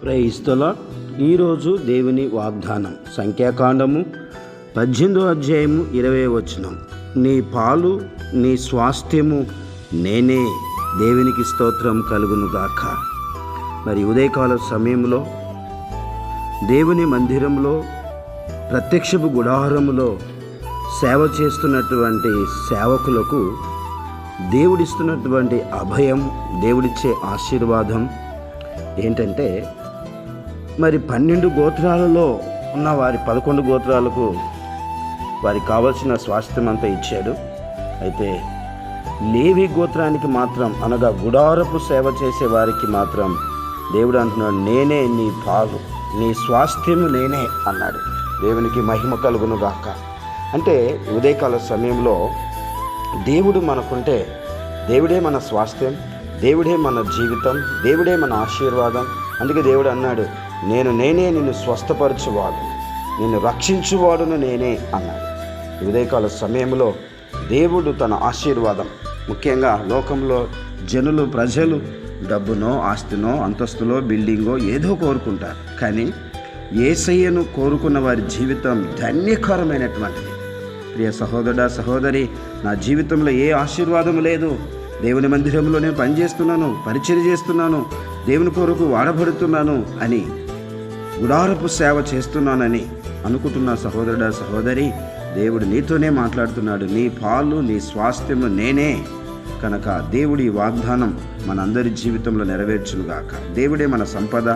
Praise the lord. ఈరోజు దేవుని వాగ్దానం సంఖ్యాకాండము 18వ అధ్యాయము 20వ వచనం. నీ పాలు నీ స్వాస్థ్యము నేనే. దేవునికి స్తోత్రం కలుగునుగాక. మరి ఉదయకాల సమయంలో దేవుని మందిరంలో ప్రత్యక్షపు గుడారములో సేవ చేస్తున్నటువంటి సేవకులకు దేవుడిస్తున్నటువంటి అభయం, దేవుడిచ్చే ఆశీర్వాదం ఏంటంటే, మరి 12 గోత్రాలలో ఉన్న వారి 11 గోత్రాలకు వారికి కావలసిన స్వాస్థ్యం అంతా ఇచ్చాడు. అయితే లేవి గోత్రానికి మాత్రం, అనగా గుడారపు సేవ చేసే వారికి మాత్రం దేవుడు అంటున్నాడు, నేనే నీ పాలు, నీ స్వాస్థ్యము నేనే అన్నాడు. దేవునికి మహిమ కలుగును గాక. అంటే ఉదయకాల సమయంలో దేవుడు మనకుంటే దేవుడే మన స్వాస్థ్యం, దేవుడే మన జీవితం, దేవుడే మన ఆశీర్వాదం. అందుకే దేవుడు అన్నాడు, నేనే నిన్ను స్వస్థపరచువాడు, నిన్ను రక్షించువాడును నేనే అన్నాడు. ఉదయకాల సమయంలో దేవుడు తన ఆశీర్వాదం, ముఖ్యంగా లోకంలో ప్రజలు డబ్బునో, ఆస్తినో, అంతస్తులో, బిల్డింగో ఏదో కోరుకుంటారు. కానీ యేసయ్యను కోరుకున్న వారి జీవితం ధన్యకరమైనటువంటిది. ప్రియ సహోదరుడా, సహోదరి, నా జీవితంలో ఏ ఆశీర్వాదం లేదు, దేవుని మందిరంలో నేను పనిచేస్తున్నాను, పరిచర్య చేస్తున్నాను, దేవుని కొరకు వాడబడుతున్నాను అని, గుడారపు సేవ చేస్తున్నానని అనుకుంటున్న సహోదరుడా, సహోదరి, దేవుడు నీతోనే మాట్లాడుతున్నాడు. నీ పాలు నీ స్వాస్థ్యము నేనే కనుక దేవుడి వాగ్దానం మనందరి జీవితంలో నెరవేర్చునుగాక. దేవుడే మన సంపద,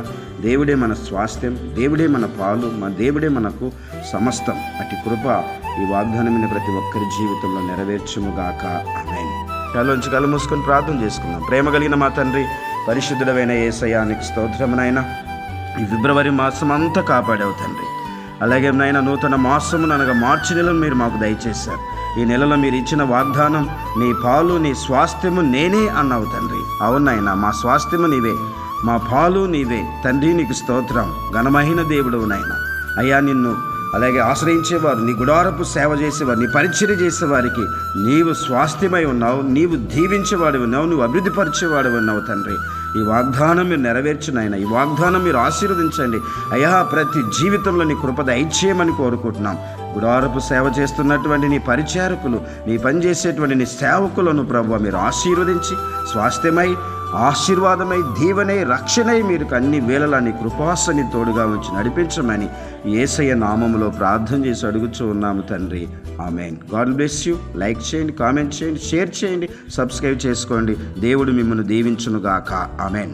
దేవుడే మన స్వాస్థ్యం, దేవుడే మన పాలు, మన దేవుడే మనకు సమస్తం. అటు కృప ఈ వాగ్దానమైన ప్రతి ఒక్కరి జీవితంలో నెరవేర్చునుగాక. ఆమేన్. కళ్ళలోంచి కళ్ళు మూసుకొని ప్రార్థన చేసుకుందాం. ప్రేమ కలిగిన మా తండ్రి, పరిశుద్ధుడైన యేసయ్యానికి స్తోత్రము నాయన. ఈ ఫిబ్రవరి మాసం అంతా కాపాడావు తండ్రి. అలాగే నాయన, నూతన మాసమును అనగా మార్చి నెలను మీరు మాకు దయచేశారు. ఈ నెలలో మీరు ఇచ్చిన వాగ్దానం, నీ పాలు నీ స్వాస్థ్యము నేనే అన్నావు తండ్రి. అవునాయన, మా స్వాస్థ్యము నీవే, మా పాలు నీవే తండ్రి. నీకు స్తోత్రం. ఘనమైన దేవుడవు నాయన. అయ్యా, నిన్ను అలాగే ఆశ్రయించేవారు, నీ గుడారపు సేవ చేసేవారు, నీ పరిచర్య చేసేవారికి నీవు స్వాస్థ్యమై ఉన్నావు, నీవు దీవించేవాడు ఉన్నావు, నువ్వు అభివృద్ధిపరిచేవాడు ఉన్నావు తండ్రి. ఈ వాగ్దానం మీరు నెరవేర్చునైనా, ఈ వాగ్దానం మీరు ఆశీర్వదించండి అయ్యా. ప్రతి జీవితంలో నీ కృప దయచేయమని కోరుకుంటున్నాం. గుడారపు సేవ చేస్తున్నటువంటి నీ పరిచారకులు, నీ పనిచేసేటువంటి నీ సేవకులను ప్రభువా మీరు ఆశీర్వదించి, స్వాస్థ్యమై, ఆశీర్వాదమై, దీవెనై, రక్షణై మీరు అన్ని వేళలా నీ కృపాసని తోడుగా ఉంచి నడిపించమని యేసయ్య నామములో ప్రార్థన చేసి అడుగుచూ ఉన్నాము తండ్రి. Amen. God bless you. Like చేయండి, కామెంట్ చేయండి, షేర్ చేయండి, సబ్స్క్రైబ్ చేసుకోండి. దేవుడు మిమ్మల్ని దీవించునుగాక. ఆమేన్.